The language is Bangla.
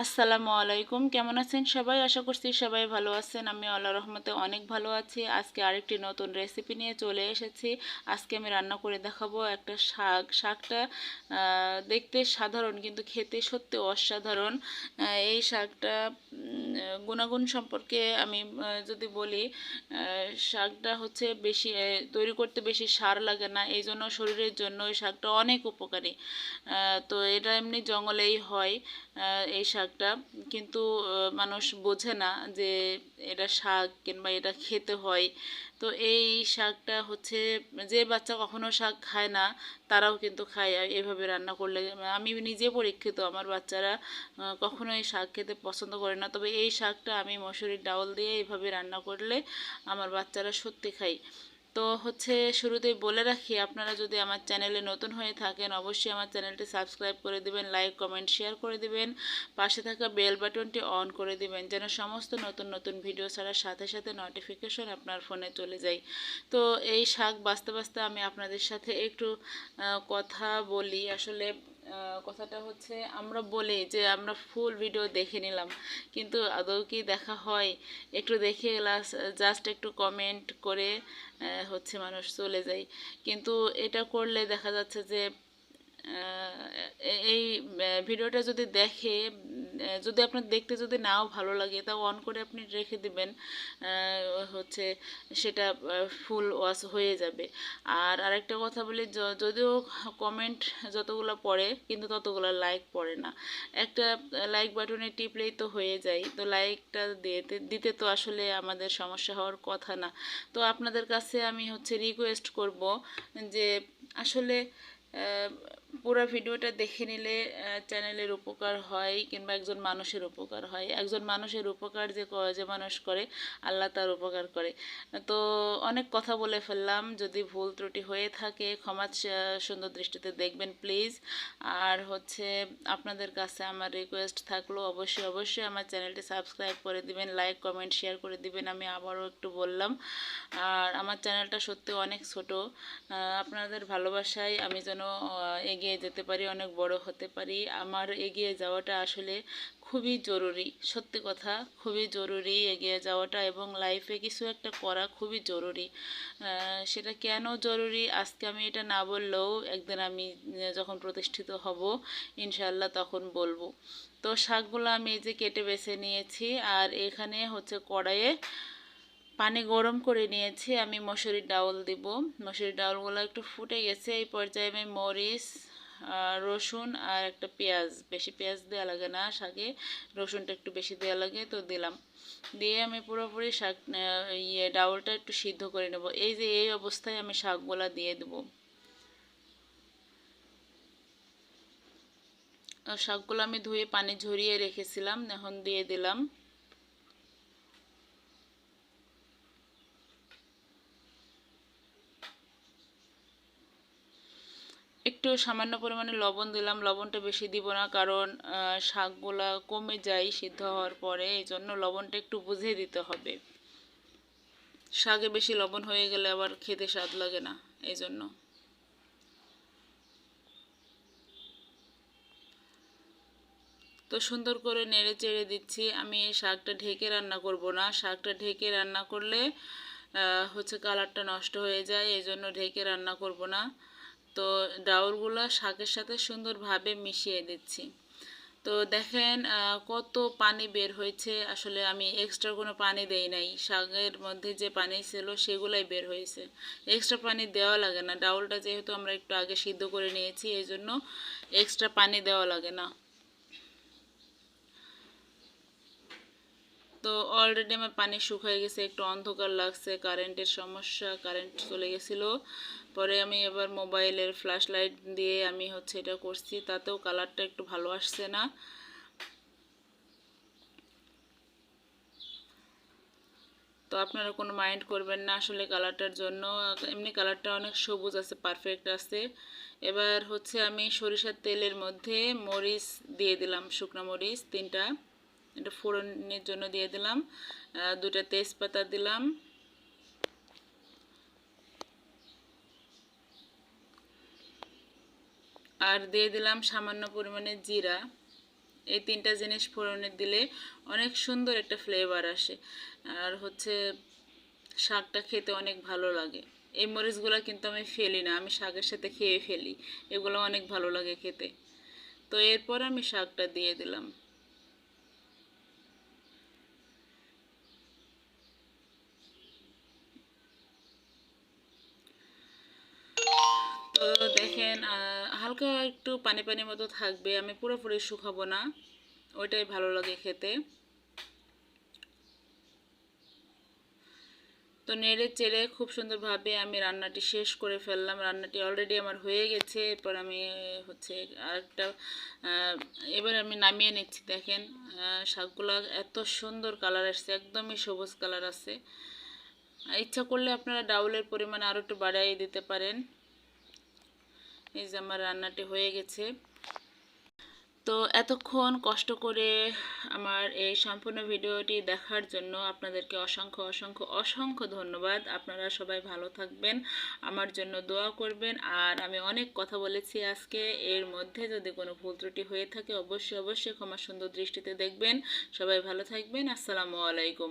আসসালামু আলাইকুম, কেমন আছেন সবাই? আশা করছি সবাই ভালো আছেন। আমি আল্লাহর রহমতে অনেক ভালো আছি। আজকে আরেকটি নতুন রেসিপি নিয়ে চলে এসেছি। আজকে আমি রান্না করে দেখাবো একটা শাক। শাকটা দেখতে সাধারণ কিন্তু খেতে সত্যি অসাধারণ। এই শাকটা গুণাগুণ সম্পর্কে আমি যদি বলি, শাকটা হচ্ছে বেশি তৈরি করতে বেশি সার লাগে না, এই জন্য শরীরের জন্য এই শাকটা অনেক উপকারী। তো এটা এমনি জঙ্গলেই হয় এই শাকটা, কিন্তু মানুষ বোঝে না যে এটা শাক কিংবা এটা খেতে হয়। তো এই শাকটা হচ্ছে যে বাচ্চা কখনো শাক খায় না তারাও কিন্তু খায় এভাবে রান্না করলে। আমি নিজে পরীক্ষিত, আমার বাচ্চারা কখনোই শাক খেতে পছন্দ করে না, তবে এই শাকটা আমি মসুরির ডাউল দিয়ে এইভাবে রান্না করলে আমার বাচ্চারা সত্যি খায়। তো হচ্ছে শুরুতেই বলে রাখি, আপনারা যদি আমার চ্যানেলে নতুন হয়ে থাকেন অবশ্যই আমার চ্যানেলটি সাবস্ক্রাইব করে দিবেন, লাইক কমেন্ট শেয়ার করে দিবেন, পাশে থাকা বেল বাটনটি অন করে দিবেন যেন সমস্ত নতুন নতুন ভিডিও ছাড়ার সাথে সাথে নোটিফিকেশন আপনার ফোনে চলে যায়। তো এই শাক বাছতে বাছতে আমি আপনাদের সাথে একটু কথা বলি। আসলে কথাটা হচ্ছে, আমরা বলি যে আমরা ফুল ভিডিও দেখে নিলাম, কিন্তু আদৌ কি দেখা হয়? একটু দেখে জাস্ট একটু কমেন্ট করে হচ্ছে মানুষ চলে যায়। কিন্তু এটা করলে দেখা যাচ্ছে যে এই ভিডিওটা যদি দেখে, যদি আপনার দেখতে যদি নাও ভালো লাগে তাও অন করে আপনি রেখে দিবেন, হচ্ছে সেটা ফুল ওয়াশ হয়ে যাবে। আর আরেকটা কথা বলি, যদিও কমেন্ট যতগুলো পড়ে কিন্তু ততগুলো লাইক পড়ে না। একটা লাইক বাটনে টিপলেই তো হয়ে যায়, তো লাইকটা দিতে তো আসলে আমাদের সমস্যা হওয়ার কথা না। তো আপনাদের কাছে আমি হচ্ছে রিকোয়েস্ট করব যে আসলে পুরো ভিডিওটা দেখে নিলে চ্যানেলের উপকার হয় কিংবা একজন মানুষের উপকার হয়। একজন মানুষের উপকার যে মানুষ করে, আল্লাহ তার উপকার করে। তো অনেক কথা বলে ফেললাম, যদি ভুল ত্রুটি হয়ে থাকে ক্ষমা সুন্দর দৃষ্টিতে দেখবেন প্লিজ। আর হচ্ছে আপনাদের কাছে আমার রিকোয়েস্ট থাকলো, অবশ্যই অবশ্যই আমার চ্যানেলটি সাবস্ক্রাইব করে দিবেন, লাইক কমেন্ট শেয়ার করে দিবেন। আমি আবারও একটু বললাম, আর আমার চ্যানেলটা সত্যি অনেক ছোট, আপনাদের ভালোবাসায় আমি যেন এগিয়ে যেতে পারি, অনেক বড় হতে পারি। আমার এগিয়ে যাওয়াটা আসলে খুবই জরুরি, সত্যি কথা খুবই জরুরি এগিয়ে যাওয়াটা, এবং লাইফে কিছু একটা করা খুবই জরুরি। সেটা কেন জরুরি আজকে আমি এটা না বললেও একদিন আমি যখন প্রতিষ্ঠিত হব ইনশাল্লাহ তখন বলবো। তো শাকগুলো আমি এই যে কেটে বেছে নিয়েছি, আর এখানে হচ্ছে কড়াইয়ে পানি গরম করে নিয়েছি। আমি মসুরির ডাউল দিব। মসুরির ডাউলগুলো একটু ফুটে গেছে, এই পর্যায়ে আমি মরিচ, রসুন আর একটা পেঁয়াজ, বেশি পেঁয়াজ দেওয়া লাগে না শাকে, রসুনটা একটু বেশি দেওয়া লাগে তো দিলাম। দিয়ে আমি পুরোপুরি শাক ডাউলটা একটু সিদ্ধ করে নেব। এই যে এই অবস্থায় আমি শাকগুলা দিয়ে দেবো। শাকগুলো আমি ধুয়ে পানি ঝরিয়ে রেখেছিলাম, এখন দিয়ে দিলাম। একটু সামান্য পরিমাণে লবণ দিলাম, লবণটা বেশি দিব না কারণ শাকগুলা কমে যায় সিদ্ধ হওয়ার পরে, এই জন্য লবণটা একটু বুঝে দিতে হবে। শাকে বেশি লবণ হয়ে গেলে আবার খেতে স্বাদ লাগে না, এই জন্য। তো সুন্দর করে নেড়ে চেড়ে দিচ্ছি। আমি এই শাকটা ঢেকে রান্না করব না, শাকটা ঢেকে রান্না করলে হচ্ছে কালারটা নষ্ট হয়ে যায়, এই জন্য ঢেকে রান্না করব না। তো ডাউলগুলো শাকের সাথে সুন্দরভাবে মিশিয়ে দিচ্ছি। তো দেখেন কত পানি বের হয়েছে, আসলে আমি এক্সট্রা কোনো পানি দেই নাই, শাকের মধ্যে যে পানি ছিল সেগুলাই বের হয়েছে, এক্সট্রা পানি দেওয়া লাগে না। ডাউলটা যেহেতু আমরা একটু আগে সিদ্ধ করে নিয়েছি এই জন্য এক্সট্রা পানি দেওয়া লাগে না। তো অলরেডি আমার পানি শুকিয়ে গেছে, একটু অন্ধকার লাগছে, কারেন্টের সমস্যা, কারেন্ট চলে গেছিলো। পরে আমি এবার মোবাইলের ফ্ল্যাশ লাইট দিয়ে আমি হচ্ছে এটা করছি, তাতেও কালারটা একটু ভালো আসছে না। তো আপনারা কোনো মাইন্ড করবেন না আসলে কালারটার জন্য, এমনি কালারটা অনেক সবুজ আছে, পারফেক্ট আছে। এবার হচ্ছে আমি সরিষার তেলের মধ্যে মরিচ দিয়ে দিলাম, শুকনো মরিচ তিনটা, এটা ফোড়নের জন্য দিয়ে দিলাম। দুটা তেজপাতা দিলাম, আর দিয়ে দিলাম সামান্য পরিমাণে জিরা। এই তিনটা জিনিস ফোড়নে দিলে অনেক সুন্দর একটা ফ্লেভার আসে। আর হচ্ছে শাকটা খেতে অনেক ভালো লাগে। এই মরিচগুলো কিন্তু আমি ফেলি না, আমি শাকের সাথে খেয়ে ফেলি। এগুলো অনেক ভালো লাগে খেতে। তো এরপর আমি শাকটা দিয়ে দিলাম। তো দেখেন হালকা একটু পানি পানি মতো থাকবে, আমি পুরোপুরি শুকাবো না, ওইটাই ভালো লাগে খেতে। তো নেড়ে চেড়ে খুব সুন্দরভাবে আমি রান্নাটি শেষ করে ফেললাম। রান্নাটি অলরেডি আমার হয়ে গেছে। এরপর আমি হচ্ছে আরেকটা এবার আমি নামিয়ে নিচ্ছি। দেখেন শাকগুলো এত সুন্দর কালার আসছে, একদমই সবুজ কালার আছে। ইচ্ছা করলে আপনারা ডাউলের পরিমাণ আরও একটু বাড়াই দিতে পারেন। এই যে আমার রান্নাটি হয়ে গেছে। তো এতক্ষণ কষ্ট করে আমার এই সম্পূর্ণ ভিডিওটি দেখার জন্য আপনাদেরকে অসংখ্য অসংখ্য অসংখ্য ধন্যবাদ। আপনারা সবাই ভালো থাকবেন, আমার জন্য দোয়া করবেন। আর আমি অনেক কথা বলেছি আজকে, এর মধ্যে যদি কোনো ভুল ত্রুটি হয়ে থাকে অবশ্যই অবশ্যই ক্ষমা সুন্দর দৃষ্টিতে দেখবেন। সবাই ভালো থাকবেন। আসসালামু আলাইকুম।